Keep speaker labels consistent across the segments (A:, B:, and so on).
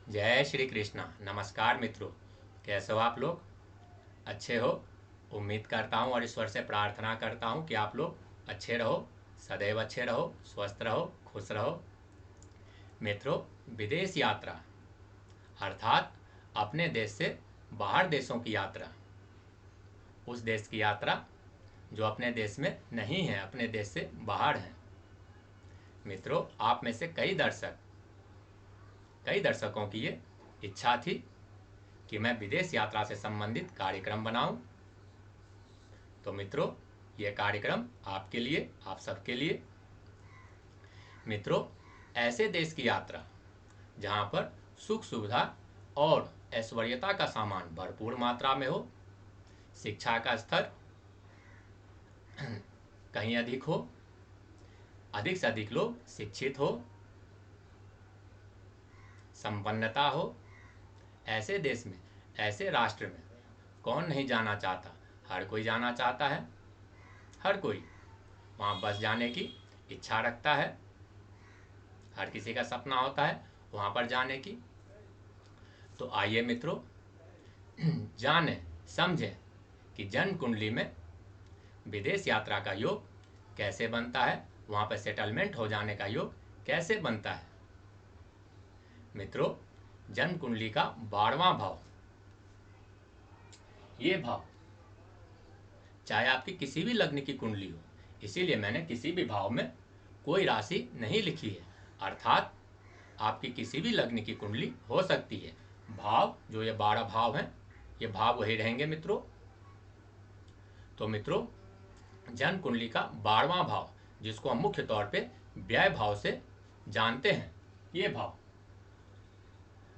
A: जय श्री कृष्णा। नमस्कार मित्रों, कैसे हो आप लोग? अच्छे हो? उम्मीद करता हूँ और ईश्वर से प्रार्थना करता हूँ कि आप लोग अच्छे रहो, सदैव अच्छे रहो, स्वस्थ रहो, खुश रहो। मित्रों, विदेश यात्रा अर्थात अपने देश से बाहर देशों की यात्रा, उस देश की यात्रा जो अपने देश में नहीं है, अपने देश से बाहर है। मित्रों, आप में से कई दर्शकों की ये इच्छा थी कि मैं विदेश यात्रा से संबंधित कार्यक्रम बनाऊं। तो मित्रों, ये कार्यक्रम आपके लिए, आप सबके लिए। मित्रों, ऐसे देश की यात्रा जहां पर सुख सुविधा और ऐश्वर्यता का सामान भरपूर मात्रा में हो, शिक्षा का स्तर कहीं अधिक हो, अधिक से अधिक लोग शिक्षित हो, संपन्नता हो। ऐसे देश में, ऐसे राष्ट्र में कौन नहीं जाना चाहता? हर कोई जाना चाहता है। हर कोई वहाँ बस जाने की इच्छा रखता है। हर किसी का सपना होता है वहाँ पर जाने की। तो आइए मित्रों, जाने समझें कि जन्म कुंडली में विदेश यात्रा का योग कैसे बनता है, वहाँ पर सेटलमेंट हो जाने का योग कैसे बनता है। मित्रों, जन्म कुंडली का 12वां भाव, ये भाव चाहे आपकी किसी भी लग्न की कुंडली हो, इसीलिए मैंने किसी भी भाव में कोई राशि नहीं लिखी है। अर्थात आपकी किसी भी लग्न की कुंडली हो सकती है। भाव जो ये 12 भाव हैं, ये भाव वही रहेंगे मित्रों। तो मित्रों, जन्म कुंडली का 12वां भाव, जिसको हम मुख्य तौर पे व्यय भाव से जानते हैं, ये भाव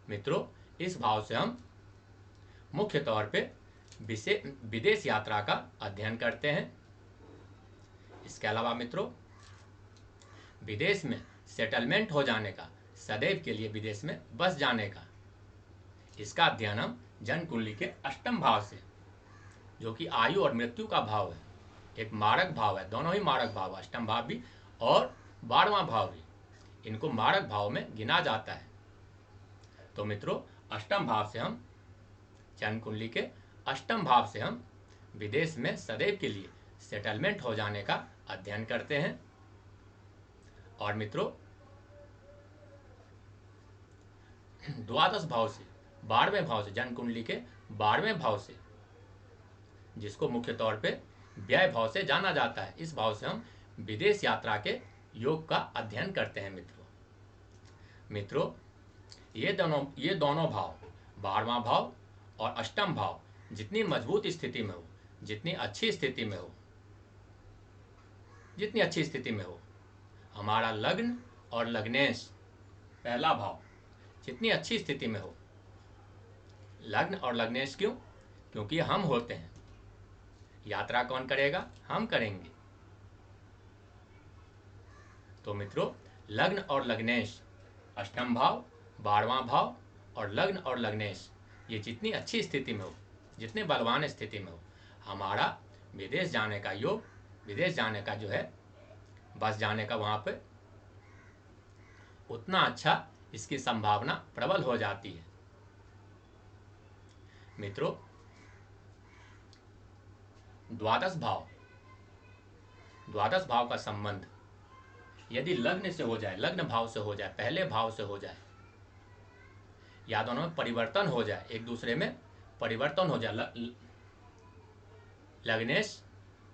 A: मित्रों, इस भाव से हम मुख्य तौर पे विदेश यात्रा का अध्ययन करते हैं। इसके अलावा मित्रों, विदेश में सेटलमेंट हो जाने का, सदैव के लिए विदेश में बस जाने का, इसका अध्ययन हम जन्म कुंडली के 8वें भाव से, जो कि आयु और मृत्यु का भाव है, एक मारक भाव है। दोनों ही मारक भाव, 8वां भाव भी और 12वां भाव भी, इनको मारक भाव में गिना जाता है। तो मित्रों, 8वें भाव से हम, जन्म कुंडली के 8वें भाव से हम विदेश में सदैव के लिए सेटलमेंट हो जाने का अध्ययन करते हैं। और मित्रों, द्वादश भाव से, 12वें भाव से, जन्म कुंडली के 12वें भाव से, जिसको मुख्य तौर पे व्यय भाव से जाना जाता है, इस भाव से हम विदेश यात्रा के योग का अध्ययन करते हैं। मित्रों, ये दोनों भाव, 12वां भाव और 8वां भाव, जितनी मजबूत स्थिति में हो, जितनी अच्छी स्थिति में हो, हमारा लग्न और लग्नेश, पहला भाव, जितनी अच्छी स्थिति में हो, लग्न और लग्नेश क्यों? क्योंकि हम होते हैं। यात्रा कौन करेगा? हम करेंगे। तो मित्रों, लग्न और लग्नेश, 8वां भाव, 12वां भाव और लग्न और लग्नेश, ये जितनी अच्छी स्थिति में हो, जितने बलवान स्थिति में हो, हमारा विदेश जाने का योग, विदेश जाने का जो है, बस जाने का, वहाँ पे उतना अच्छा इसकी संभावना प्रबल हो जाती है। मित्रों, द्वादश भाव का संबंध यदि लग्न से हो जाए, लग्न भाव से हो जाए, पहले भाव से हो जाए, या दोनों में परिवर्तन हो जाए, एक दूसरे में परिवर्तन हो जाए, लग्नेश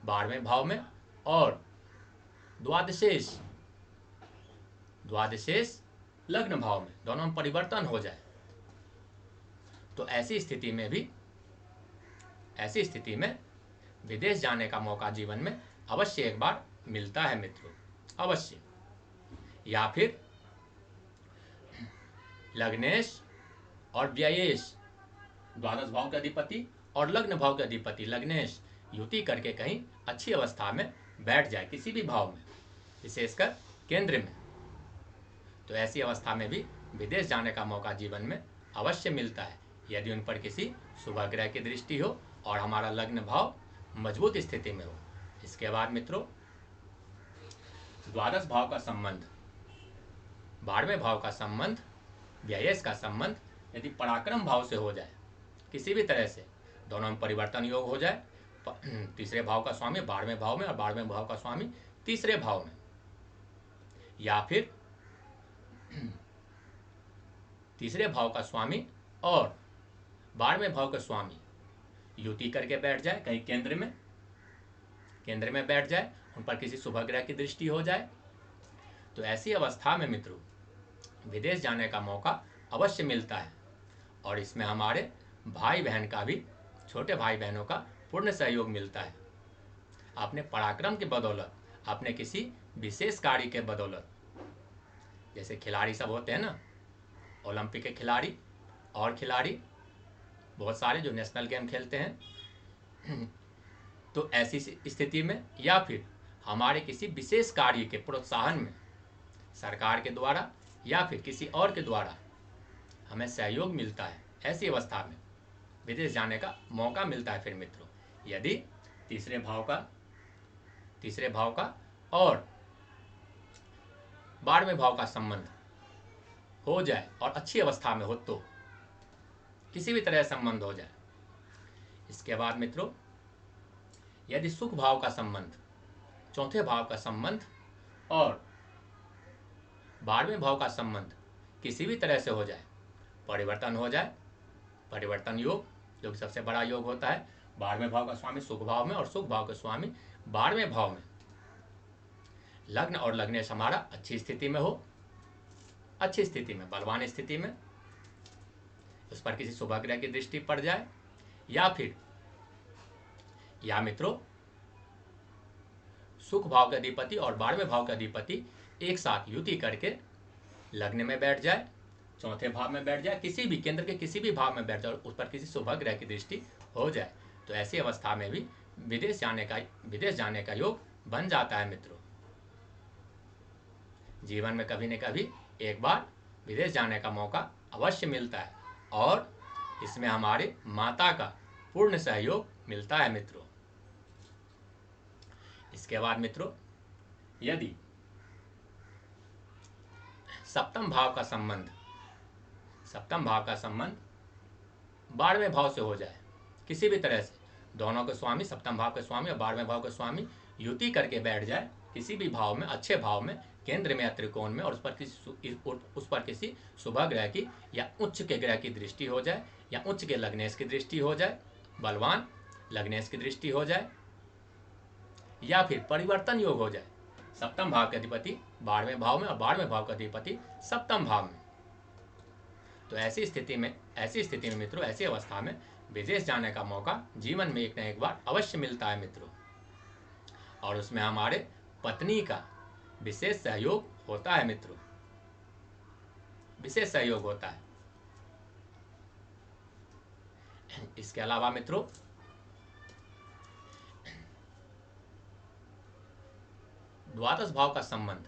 A: 12वें भाव में और द्वादशेश लग्न भाव में, दोनों में परिवर्तन हो जाए, तो ऐसी स्थिति में विदेश जाने का मौका जीवन में अवश्य एक बार मिलता है मित्रों, अवश्य। या फिर लग्नेश और व्ययेश, द्वादश भाव के अधिपति और लग्न भाव के अधिपति लग्नेश युति करके कहीं अच्छी अवस्था में बैठ जाए, किसी भी भाव में, विशेषकर केंद्र में, तो ऐसी अवस्था में भी विदेश जाने का मौका जीवन में अवश्य मिलता है, यदि उन पर किसी शुभ ग्रह की दृष्टि हो और हमारा लग्न भाव मजबूत स्थिति में हो। इसके बाद मित्रों, द्वादश भाव का संबंध, 12वें भाव का संबंध व्ययेश का संबंध यदि पराक्रम भाव से हो जाए, किसी भी तरह से दोनों में परिवर्तन योग हो जाए, तीसरे भाव का स्वामी 12वें भाव में और 12वें भाव का स्वामी तीसरे भाव में, या फिर तीसरे भाव का स्वामी और 12वें भाव का स्वामी युति करके बैठ जाए, कहीं केंद्र में बैठ जाए, उन पर किसी शुभ ग्रह की दृष्टि हो जाए, तो ऐसी अवस्था में मित्रों विदेश जाने का मौका अवश्य मिलता है। और इसमें हमारे भाई बहन का भी, छोटे भाई बहनों का पूर्ण सहयोग मिलता है। अपने पराक्रम के बदौलत, अपने किसी विशेष कार्य के बदौलत, जैसे खिलाड़ी सब होते हैं ना, ओलंपिक के खिलाड़ी और खिलाड़ी बहुत सारे जो नेशनल गेम खेलते हैं, तो ऐसी स्थिति में या फिर हमारे किसी विशेष कार्य के प्रोत्साहन में सरकार के द्वारा या फिर किसी और के द्वारा हमें सहयोग मिलता है, ऐसी अवस्था में विदेश जाने का मौका मिलता है। फिर मित्रों यदि तीसरे भाव का और 12वें भाव का संबंध हो जाए और अच्छी अवस्था में हो, तो किसी भी तरह संबंध हो जाए। इसके बाद मित्रों यदि सुख भाव का संबंध, चौथे भाव का संबंध और 12वें भाव का संबंध किसी भी तरह से हो जाए, परिवर्तन हो जाए, परिवर्तन योग जो कि सबसे बड़ा योग होता है, 12वें भाव का स्वामी सुख भाव में और सुख भाव का स्वामी 12वें भाव में, लग्न और लग्नेश हमारा अच्छी स्थिति में हो, अच्छी स्थिति में, बलवान स्थिति में, उस पर किसी शुभ ग्रह की दृष्टि पड़ जाए, या मित्रों सुख भाव का अधिपति और 12वें भाव का अधिपति एक साथ युति करके लग्न में बैठ जाए, चौथे भाव में बैठ जाए, किसी भी केंद्र के किसी भी भाव में बैठ जाए, उस पर किसी शुभ ग्रह की दृष्टि हो जाए, तो ऐसी अवस्था में भी विदेश जाने का योग बन जाता है। मित्रों जीवन में कभी न कभी एक बार विदेश जाने का मौका अवश्य मिलता है और इसमें हमारे माता का पूर्ण सहयोग मिलता है। मित्रों इसके बाद मित्रों यदि सप्तम भाव का संबंध 12वें भाव से हो जाए, किसी भी तरह से दोनों के स्वामी, सप्तम भाव के स्वामी और 12वें भाव के स्वामी युति करके बैठ जाए, किसी भी भाव में, अच्छे भाव में, केंद्र में या त्रिकोण में, और उस पर किसी शुभ ग्रह की या उच्च के ग्रह की दृष्टि हो जाए, या उच्च के लग्नेश की दृष्टि हो जाए, बलवान लग्नेश की दृष्टि हो जाए, या फिर परिवर्तन योग हो जाए, सप्तम भाव के अधिपति 12वें भाव में और 12वें भाव का अधिपति सप्तम भाव में, तो ऐसी स्थिति में मित्रों, ऐसी अवस्था में विदेश जाने का मौका जीवन में एक न एक बार अवश्य मिलता है। मित्रों और उसमें हमारे पत्नी का विशेष सहयोग होता है। मित्रों विशेष सहयोग होता है। इसके अलावा मित्रों द्वादश भाव का संबंध,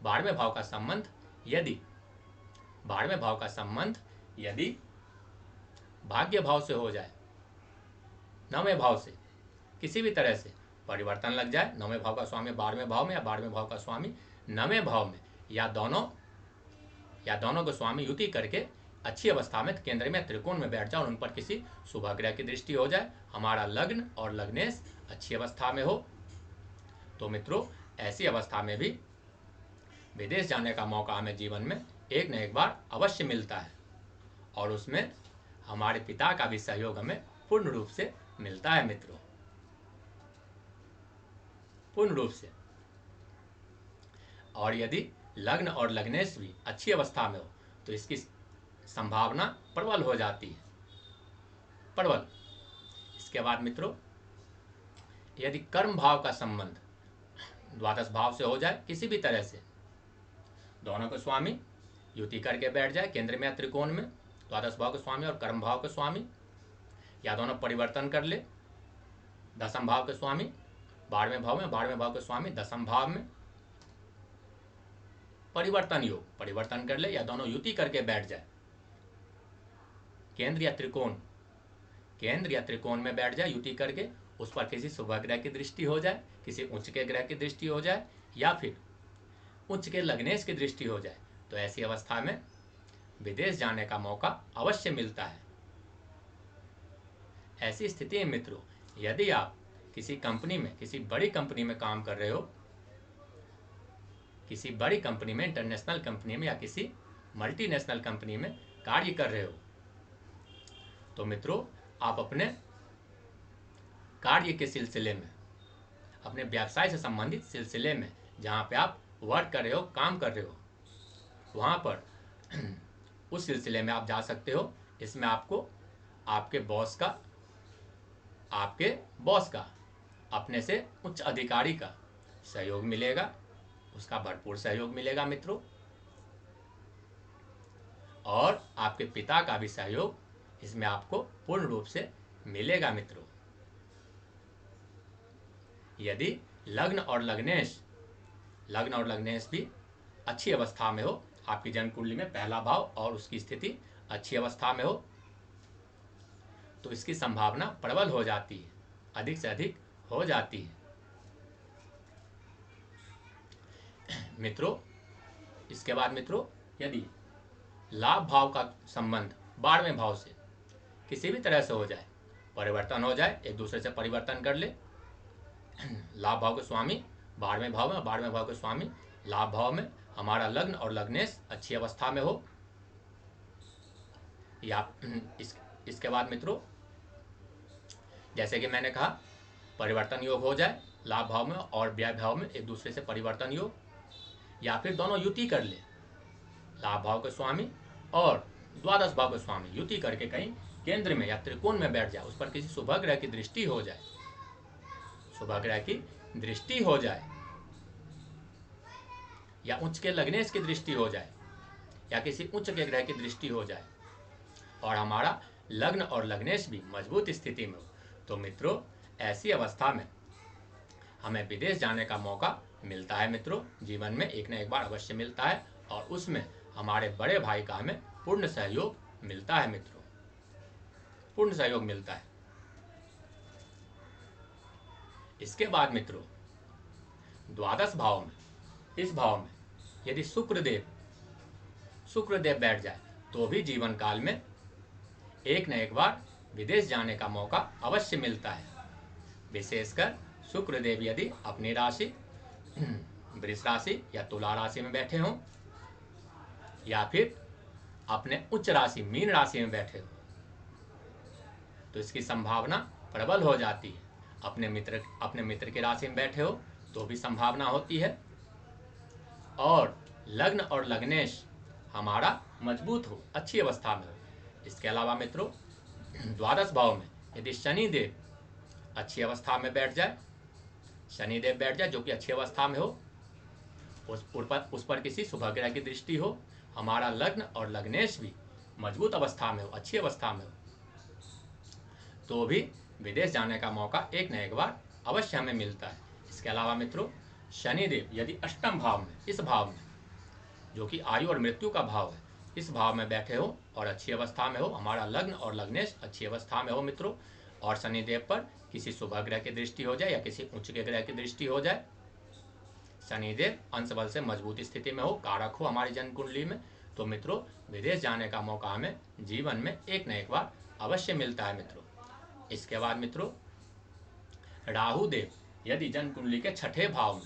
A: 12वें भाव का संबंध यदि भाग्य भाव से हो जाए, 9वें भाव से किसी भी तरह से परिवर्तन लग जाए, 9वें भाव का स्वामी 12वें भाव में या 12वें भाव का स्वामी 9वें भाव में, या दोनों के स्वामी युति करके अच्छी अवस्था में केंद्र में त्रिकोण में बैठ जाए और उन पर किसी शुभ ग्रह की दृष्टि हो जाए, हमारा लग्न और लग्नेश अच्छी अवस्था में हो, तो मित्रों ऐसी अवस्था में भी विदेश जाने का मौका हमें जीवन में एक न एक बार अवश्य मिलता है और उसमें हमारे पिता का भी सहयोग हमें पूर्ण रूप से मिलता है। मित्रों पूर्ण रूप से। और यदि लग्न और लग्नेश भी अच्छी अवस्था में हो तो इसकी संभावना प्रबल हो जाती है, प्रबल। इसके बाद मित्रों यदि कर्म भाव का संबंध द्वादश भाव से हो जाए, किसी भी तरह से दोनों के स्वामी युति करके बैठ जाए केंद्र में या त्रिकोण में, द्वादश भाव के स्वामी और कर्म भाव के स्वामी, या दोनों परिवर्तन कर ले, दसम भाव के स्वामी 12वें भाव में, 12वें भाव के स्वामी दसम भाव में, परिवर्तन योग, परिवर्तन कर ले, या दोनों युति करके बैठ जाए केंद्र या त्रिकोण में बैठ जाए युति करके, उस पर किसी शुभ ग्रह की दृष्टि हो जाए, किसी उच्च के ग्रह की दृष्टि हो जाए, या फिर उच्च के लग्नेश की दृष्टि हो जाए, तो ऐसी अवस्था में विदेश जाने का मौका अवश्य मिलता है। ऐसी स्थिति में मित्रों, यदि आप किसी कंपनी में, किसी बड़ी कंपनी में काम कर रहे हो, किसी बड़ी कंपनी में, इंटरनेशनल कंपनी में या किसी मल्टीनेशनल कंपनी में कार्य कर रहे हो, तो मित्रों आप अपने कार्य के सिलसिले में, अपने व्यवसाय से संबंधित सिलसिले में, जहाँ पे आप वर्क कर रहे हो, काम कर रहे हो, वहाँ पर उस सिलसिले में आप जा सकते हो। इसमें आपको आपके बॉस का अपने से उच्च अधिकारी का सहयोग मिलेगा, उसका भरपूर सहयोग मिलेगा मित्रों, और आपके पिता का भी सहयोग इसमें आपको पूर्ण रूप से मिलेगा मित्रों। यदि लग्न और लग्नेश भी अच्छी अवस्था में हो, आपकी जन्म कुंडली में पहला भाव और उसकी स्थिति अच्छी अवस्था में हो, तो इसकी संभावना प्रबल हो जाती है, अधिक से अधिक हो जाती है मित्रों। इसके बाद मित्रों, यदि लाभ भाव का संबंध 12वें भाव से किसी भी तरह से हो जाए, परिवर्तन हो जाए, एक दूसरे से परिवर्तन कर ले, लाभ भाव के स्वामी 12वें भाव में, 12वें भाव के स्वामी लाभ भाव में, हमारा लग्न और लग्नेश अच्छी अवस्था में हो, या इसके बाद मित्रों, जैसे कि मैंने कहा, परिवर्तन योग हो जाए लाभ भाव में और व्यय भाव में, एक दूसरे से परिवर्तन योग, या फिर दोनों युति कर ले, लाभ भाव के स्वामी और द्वादश भाव के स्वामी युति करके कहीं केंद्र में या त्रिकोण में बैठ जाए, उस पर किसी शुभ ग्रह की दृष्टि हो जाए, शुभ ग्रह की दृष्टि हो जाए, या उच्च के लग्नेश की दृष्टि हो जाए, या किसी उच्च के ग्रह की दृष्टि हो जाए, और हमारा लग्न और लग्नेश भी मजबूत स्थिति में हो, तो मित्रों ऐसी अवस्था में हमें विदेश जाने का मौका मिलता है मित्रों। जीवन में एक न एक बार अवश्य मिलता है, और उसमें हमारे बड़े भाई का हमें पूर्ण सहयोग मिलता है मित्रों, पूर्ण सहयोग मिलता है। इसके बाद मित्रों, द्वादश भाव में, इस भाव में यदि शुक्रदेव बैठ जाए, तो भी जीवन काल में एक न एक बार विदेश जाने का मौका अवश्य मिलता है। विशेषकर शुक्रदेव यदि अपनी राशि वृष राशि या तुला राशि में बैठे हों, या फिर अपने उच्च राशि मीन राशि में बैठे हो, तो इसकी संभावना प्रबल हो जाती है। अपने मित्र की राशि में बैठे हो तो भी संभावना होती है, और लग्न और लग्नेश हमारा मजबूत हो, अच्छी अवस्था में हो। इसके अलावा मित्रों, द्वादश भाव में यदि शनिदेव अच्छी अवस्था में बैठ जाए, शनिदेव बैठ जाए जो कि अच्छी अवस्था में हो, उस पर किसी शुभ ग्रह की दृष्टि हो, हमारा लग्न और लग्नेश भी मजबूत अवस्था में हो, अच्छी अवस्था में हो, तो भी विदेश जाने का मौका एक न एक बार अवश्य हमें मिलता है। इसके अलावा मित्रों, शनिदेव यदि अष्टम भाव में, इस भाव में जो कि आयु और मृत्यु का भाव है, इस भाव में बैठे हो और अच्छी अवस्था में हो, हमारा लग्न और लग्नेश अच्छी अवस्था में हो मित्रों, और शनिदेव पर किसी शुभ ग्रह की दृष्टि हो जाए या किसी उच्च के ग्रह की दृष्टि हो जाए, शनिदेव अंश बल से मजबूत स्थिति में हो, कारक हो हमारी जन्म कुंडली में, तो मित्रों विदेश जाने का मौका हमें जीवन में एक न एक बार अवश्य मिलता है मित्रों। इसके बाद मित्रों, राहु देव यदि जन्म कुंडली के छठे भाव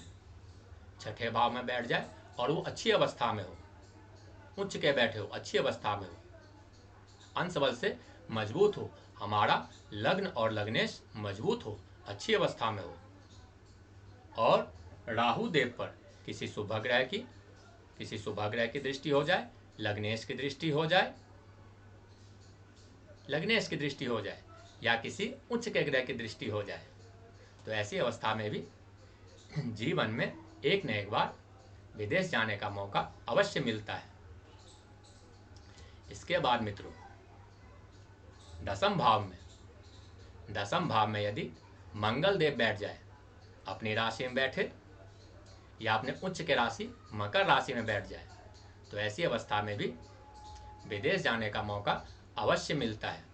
A: में बैठ जाए और वो अच्छी अवस्था में हो, उच्च के बैठे हो, अच्छी अवस्था में हो, अंश बल से मजबूत हो, हमारा लग्न और लग्नेश मजबूत हो, अच्छी अवस्था में हो, और राहु देव पर किसी शुभ ग्रह की दृष्टि हो जाए, लग्नेश की दृष्टि हो जाए, या किसी उच्च के ग्रह की दृष्टि हो जाए, तो ऐसी अवस्था में भी जीवन में एक न एक बार विदेश जाने का मौका अवश्य मिलता है। इसके बाद मित्रों, दसम भाव में यदि मंगल देव बैठ जाए, अपनी राशि में बैठे या अपने उच्च के राशि मकर राशि में बैठ जाए, तो ऐसी अवस्था में भी विदेश जाने का मौका अवश्य मिलता है।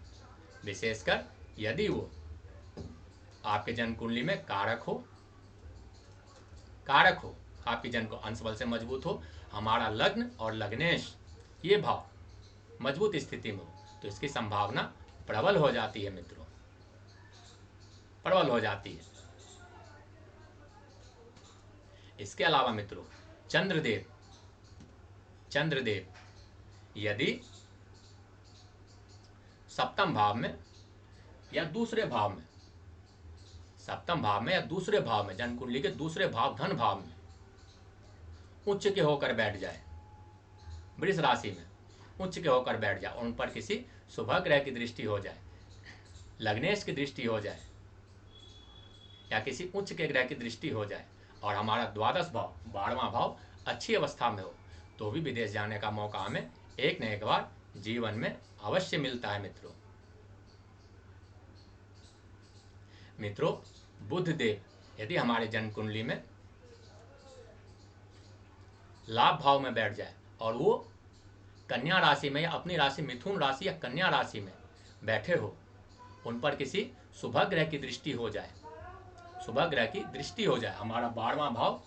A: विशेषकर यदि वो आपके जन्म कुंडली में कारक हो, आपकी जन्म को अंश बल से मजबूत हो, हमारा लग्न और लग्नेश ये भाव मजबूत स्थिति में हो तो इसकी संभावना प्रबल हो जाती है मित्रों, प्रबल हो जाती है। इसके अलावा मित्रों चंद्रदेव यदि सप्तम भाव में या दूसरे भाव में, सप्तम भाव में या दूसरे भाव में, जन्म कुंडली के दूसरे भाव धन भाव में उच्च के होकर बैठ जाए, वृष राशि में उच्च के होकर बैठ जाए और उन पर किसी शुभ ग्रह की दृष्टि हो जाए, लग्नेश की दृष्टि हो जाए या किसी उच्च के ग्रह की दृष्टि हो जाए और हमारा द्वादश भाव 12वां भाव अच्छी अवस्था में हो तो भी विदेश जाने का मौका हमें एक न एक बार जीवन में अवश्य मिलता है मित्रों। मित्रों बुध देव यदि हमारे जन्म कुंडली में लाभ भाव में बैठ जाए और वो कन्या राशि में या अपनी राशि मिथुन राशि या कन्या राशि में बैठे हो, उन पर किसी शुभ ग्रह की दृष्टि हो जाए, शुभ ग्रह की दृष्टि हो जाए, हमारा 12वां भाव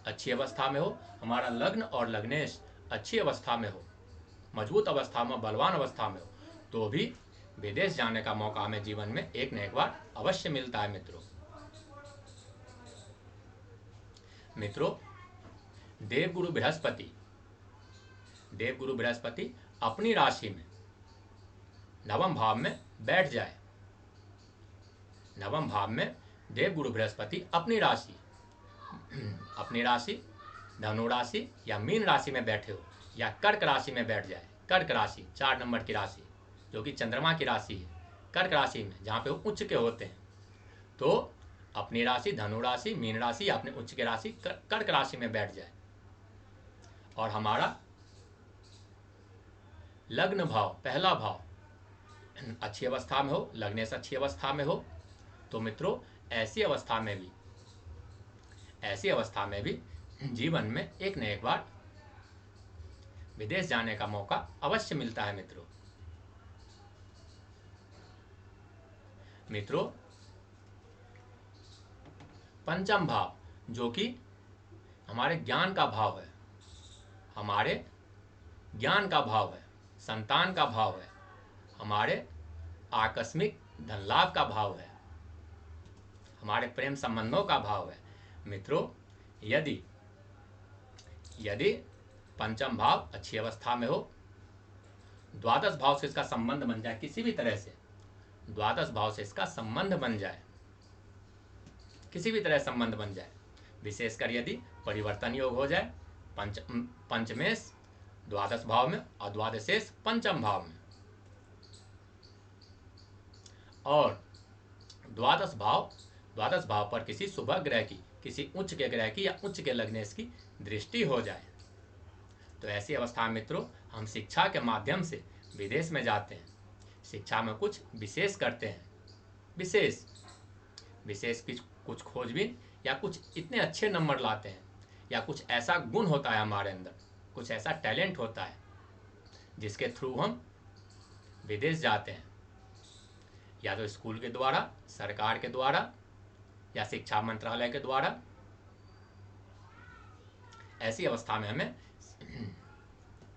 A: अच्छी अवस्था में हो, हमारा लग्न और लग्नेश अच्छी अवस्था में हो, मजबूत अवस्था में, बलवान अवस्था में हो तो भी विदेश जाने का मौका हमें जीवन में एक न एक बार अवश्य मिलता है मित्रों। मित्रों देवगुरु बृहस्पति अपनी राशि में नवम भाव में बैठ जाए, नवम भाव में देवगुरु बृहस्पति अपनी राशि धनु राशि या मीन राशि में बैठे हो या कर्क राशि में बैठ जाए, कर्क राशि 4 नंबर की राशि जो कि चंद्रमा की राशि है, कर्क राशि में जहाँ पे वो उच्च के होते हैं, तो अपनी राशि धनु राशि मीन राशि या अपने उच्च के राशि कर्क राशि में बैठ जाए और हमारा लग्न भाव पहला भाव अच्छी अवस्था में हो, लग्नेश अच्छी अवस्था में हो तो मित्रों ऐसी अवस्था में भी जीवन में एक न एक बार विदेश जाने का मौका अवश्य मिलता है मित्रों। मित्रों पंचम भाव जो कि हमारे ज्ञान का भाव है, हमारे ज्ञान का भाव है, संतान का भाव है, हमारे आकस्मिक धन लाभ का भाव है, हमारे प्रेम संबंधों का भाव है। मित्रों यदि पंचम भाव अच्छी अवस्था में हो, द्वादश भाव से इसका संबंध बन जाए, किसी भी तरह से द्वादश भाव से इसका संबंध बन जाए, किसी भी तरह संबंध बन जाए, विशेषकर यदि परिवर्तन योग हो जाए पंचमेश द्वादश भाव में और द्वादशेश पंचम भाव में और द्वादश भाव पर किसी शुभ ग्रह की, किसी उच्च के ग्रह की या उच्च के लग्नेश की दृष्टि हो जाए तो ऐसी अवस्था में मित्रों हम शिक्षा के माध्यम से विदेश में जाते हैं, शिक्षा में कुछ विशेष करते हैं, विशेष कुछ खोजबीन या कुछ इतने अच्छे नंबर लाते हैं या कुछ ऐसा गुण होता है हमारे अंदर, कुछ ऐसा टैलेंट होता है जिसके थ्रू हम विदेश जाते हैं, या तो स्कूल के द्वारा, सरकार के द्वारा या शिक्षा मंत्रालय के द्वारा। ऐसी अवस्था में हमें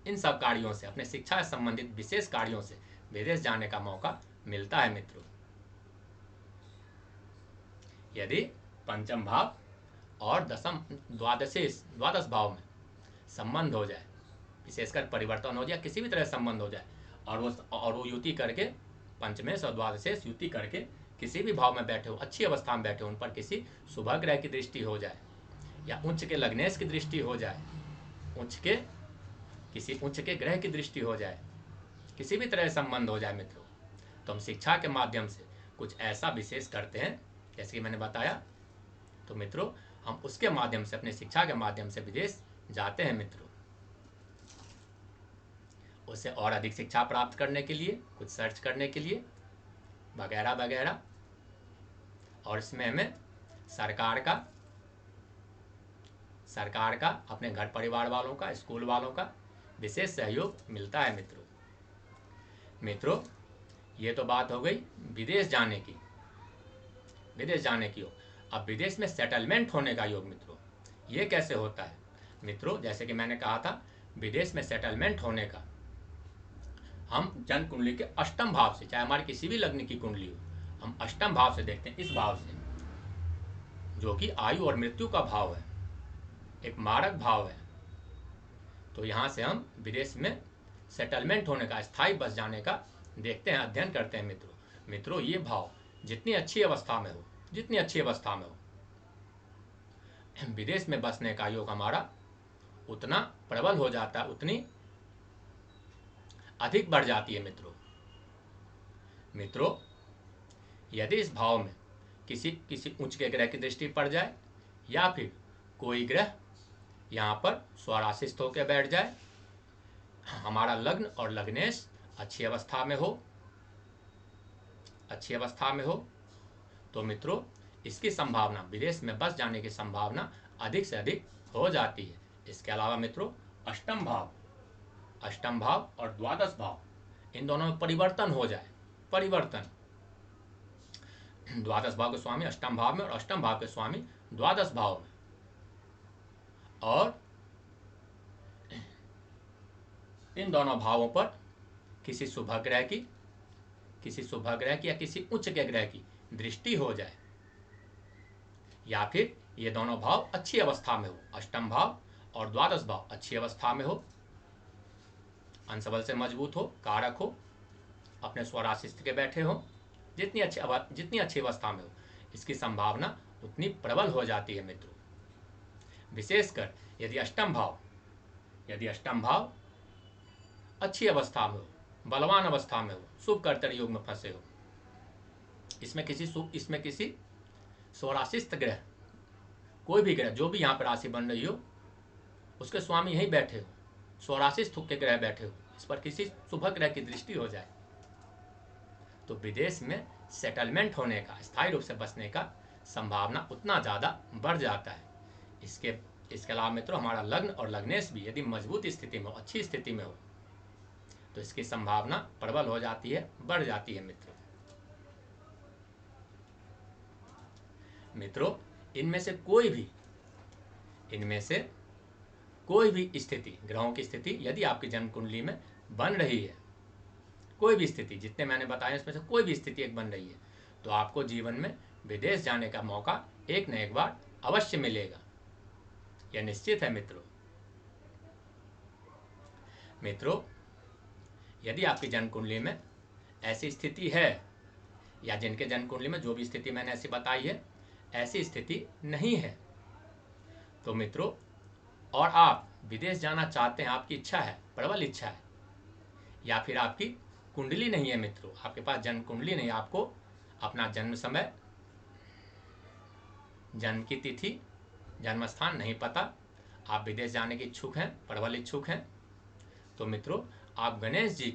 A: इन सब कार्यों से, अपने शिक्षा से संबंधित विशेष कार्यों से विदेश जाने का मौका मिलता है मित्रों। यदि पंचम भाव और द्वादश भाव में संबंध हो जाए, विशेषकर परिवर्तन हो जाए, किसी भी तरह संबंध हो जाए और वो युति करके पंचमेश और द्वादशेश युति करके किसी भी भाव में बैठे हो, अच्छी अवस्था में बैठे हो, उन पर किसी शुभ ग्रह की दृष्टि हो जाए या उच्च के लग्नेश की दृष्टि हो जाए, किसी उच्च के ग्रह की दृष्टि हो जाए, किसी भी तरह संबंध हो जाए मित्रों, तो हम शिक्षा के माध्यम से कुछ ऐसा विशेष करते हैं जैसे कि मैंने बताया। तो मित्रों हम उसके माध्यम से, अपने शिक्षा के माध्यम से विदेश जाते हैं मित्रों, उससे और अधिक शिक्षा प्राप्त करने के लिए, कुछ सर्च करने के लिए वगैरह वगैरह। और इसमें हमें सरकार का, अपने घर परिवार वालों का, स्कूल वालों का विशेष सहयोग मिलता है मित्रों ये तो बात हो गई विदेश जाने की योग। अब विदेश में सेटलमेंट होने का योग मित्रों, ये कैसे होता है मित्रों? जैसे कि मैंने कहा था विदेश में सेटलमेंट होने का हम जन्म कुंडली के अष्टम भाव से, चाहे हमारी किसी भी लग्न की कुंडली हो, हम अष्टम भाव से देखते हैं, इस भाव से, जो कि आयु और मृत्यु का भाव है, एक मारक भाव है। तो यहाँ से हम विदेश में सेटलमेंट होने का, स्थायी बस जाने का देखते हैं, अध्ययन करते हैं मित्रों। ये भाव जितनी अच्छी अवस्था में हो, जितनी अच्छी अवस्था में हो, विदेश में बसने का योग हमारा उतना प्रबल हो जाता है, उतनी अधिक बढ़ जाती है मित्रों। यदि इस भाव में किसी उच्च के ग्रह की दृष्टि पड़ जाए, या फिर कोई ग्रह यहाँ पर स्वराशिस्थ होकर बैठ जाए, हमारा लग्न और लग्नेश अच्छी अवस्था में हो, तो मित्रों इसकी संभावना, विदेश में बस जाने की संभावना अधिक से अधिक हो जाती है। इसके अलावा मित्रों अष्टम भाव और द्वादश भाव, इन दोनों में परिवर्तन हो जाए, द्वादश भाव के स्वामी अष्टम भाव में और अष्टम भाव के स्वामी द्वादश भाव में, और इन दोनों भावों पर किसी शुभ ग्रह की या किसी उच्च के ग्रह की दृष्टि हो जाए, या फिर ये दोनों भाव अच्छी अवस्था में हो, अष्टम भाव और द्वादश भाव अच्छी अवस्था में हो, अंशबल से मजबूत हो, कारक हो, अपने स्वराशिस्थ के बैठे हो, जितनी अच्छी अवस्था में हो, इसकी संभावना उतनी प्रबल हो जाती है मित्रों। विशेषकर यदि अष्टम भाव अच्छी अवस्था में हो, बलवान अवस्था में हो, शुभ कर्तव्य योग में फंसे हो, इसमें किसी स्वराशिस्थ ग्रह, कोई भी ग्रह, जो भी यहाँ पर राशि बन रही हो, उसके स्वामी यहीं बैठे हो, स्वराशिस्थ के ग्रह बैठे हो, इस पर किसी शुभ ग्रह की दृष्टि हो जाए, तो विदेश में सेटलमेंट होने का, स्थायी रूप से बसने का संभावना उतना ज़्यादा बढ़ जाता है। इसके अलावा मित्रों हमारा लग्न और लग्नेश भी यदि मजबूत स्थिति में हो, अच्छी स्थिति में हो, तो इसकी संभावना प्रबल हो जाती है, बढ़ जाती है मित्रों। इनमें से कोई भी स्थिति, ग्रहों की स्थिति यदि आपकी जन्म कुंडली में बन रही है, कोई भी स्थिति, जितने मैंने बताया इसमें से कोई भी स्थिति एक बन रही है, तो आपको जीवन में विदेश जाने का मौका एक न एक बार अवश्य मिलेगा, यह निश्चित है मित्रों। यदि आपकी जन्म कुंडली में ऐसी स्थिति है, या जिनके जन्म कुंडली में जो भी स्थिति मैंने ऐसी बताई है, ऐसी स्थिति नहीं है, तो मित्रों, और आप विदेश जाना चाहते हैं, आपकी इच्छा है, प्रबल इच्छा है, या फिर आपकी कुंडली नहीं है मित्रों, आपके पास जन्म कुंडली नहीं, आपको अपना जन्म समय, जन्म की तिथि, जन्म स्थान नहीं पता, आप विदेश जाने के इच्छुक हैं, प्रबल इच्छुक हैं, तो मित्रों आप गणेश जी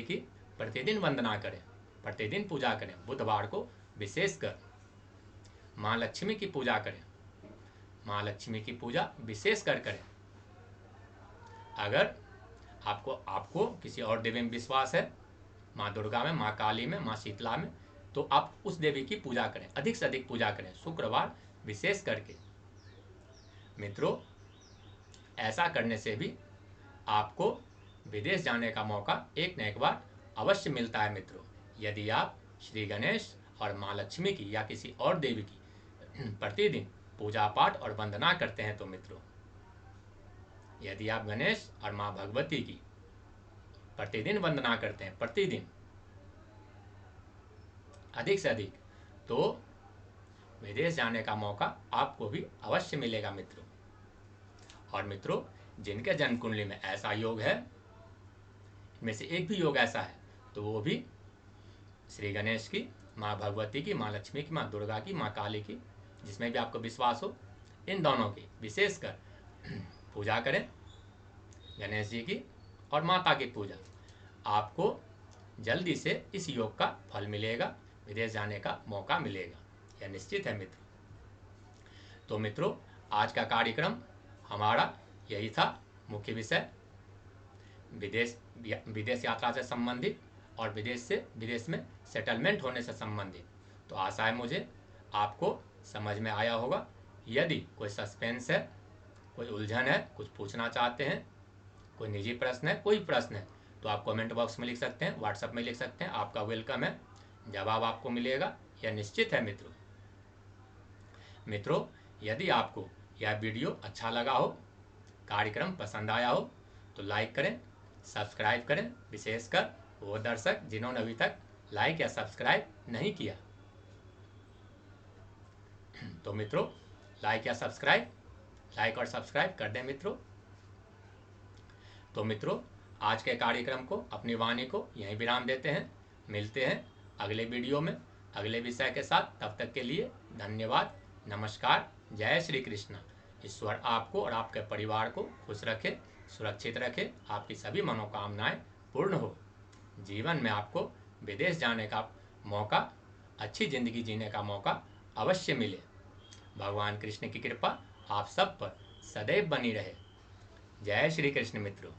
A: की प्रतिदिन वंदना करें, प्रतिदिन पूजा करें। बुधवार को विशेषकर माँ लक्ष्मी की पूजा करें, माँ लक्ष्मी की पूजा विशेषकर करें। अगर आपको किसी और देवी में विश्वास है, माँ दुर्गा में, माँ काली में, माँ शीतला में, तो आप उस देवी की पूजा करें, अधिक से अधिक पूजा करें, शुक्रवार विशेष करके। मित्रों ऐसा करने से भी आपको विदेश जाने का मौका एक न एक बार अवश्य मिलता है मित्रों, यदि आप श्री गणेश और माँ लक्ष्मी की या किसी और देवी की प्रतिदिन पूजा पाठ और वंदना करते हैं। तो मित्रों यदि आप गणेश और माँ भगवती की प्रतिदिन वंदना करते हैं, प्रतिदिन अधिक से अधिक, तो विदेश जाने का मौका आपको भी अवश्य मिलेगा मित्रों। और मित्रों जिनके जन्म कुंडली में ऐसा योग है, इनमें से एक भी योग ऐसा है, तो वो भी श्री गणेश की, माँ भगवती की, माँ लक्ष्मी की, माँ दुर्गा की, माँ काली की, जिसमें भी आपको विश्वास हो, इन दोनों की विशेषकर पूजा करें, गणेश जी की और माता की पूजा। आपको जल्दी से इस योग का फल मिलेगा, विदेश जाने का मौका मिलेगा, यह निश्चित है मित्रों। तो मित्रों आज का कार्यक्रम हमारा यही था, मुख्य विषय विदेश यात्रा से संबंधित और विदेश में सेटलमेंट होने से संबंधित। तो आशा है मुझे आपको समझ में आया होगा। यदि कोई सस्पेंस है, कोई उलझन है, कुछ पूछना चाहते हैं, कोई निजी प्रश्न है, कोई प्रश्न है तो आप कमेंट बॉक्स में लिख सकते हैं, व्हाट्सएप में लिख सकते हैं। आपका वेलकम है, जवाब आपको मिलेगा, यह निश्चित है मित्रों। मित्रों, यदि आपको यह वीडियो अच्छा लगा हो, कार्यक्रम पसंद आया हो तो लाइक करें, सब्सक्राइब करें, विशेषकर वो दर्शक जिन्होंने अभी तक लाइक या सब्सक्राइब नहीं किया। तो मित्रों, लाइक और सब्सक्राइब कर दें मित्रों। तो मित्रों, आज के कार्यक्रम को, अपनी वाणी को यहीं विराम देते हैं। मिलते हैं अगले वीडियो में अगले विषय के साथ। तब तक के लिए धन्यवाद, नमस्कार, जय श्री कृष्ण। ईश्वर आपको और आपके परिवार को खुश रखे, सुरक्षित रखे, आपकी सभी मनोकामनाएं पूर्ण हो। जीवन में आपको विदेश जाने का मौका, अच्छी जिंदगी जीने का मौका अवश्य मिले। भगवान कृष्ण की कृपा आप सब पर सदैव बनी रहे। जय श्री कृष्ण मित्रों।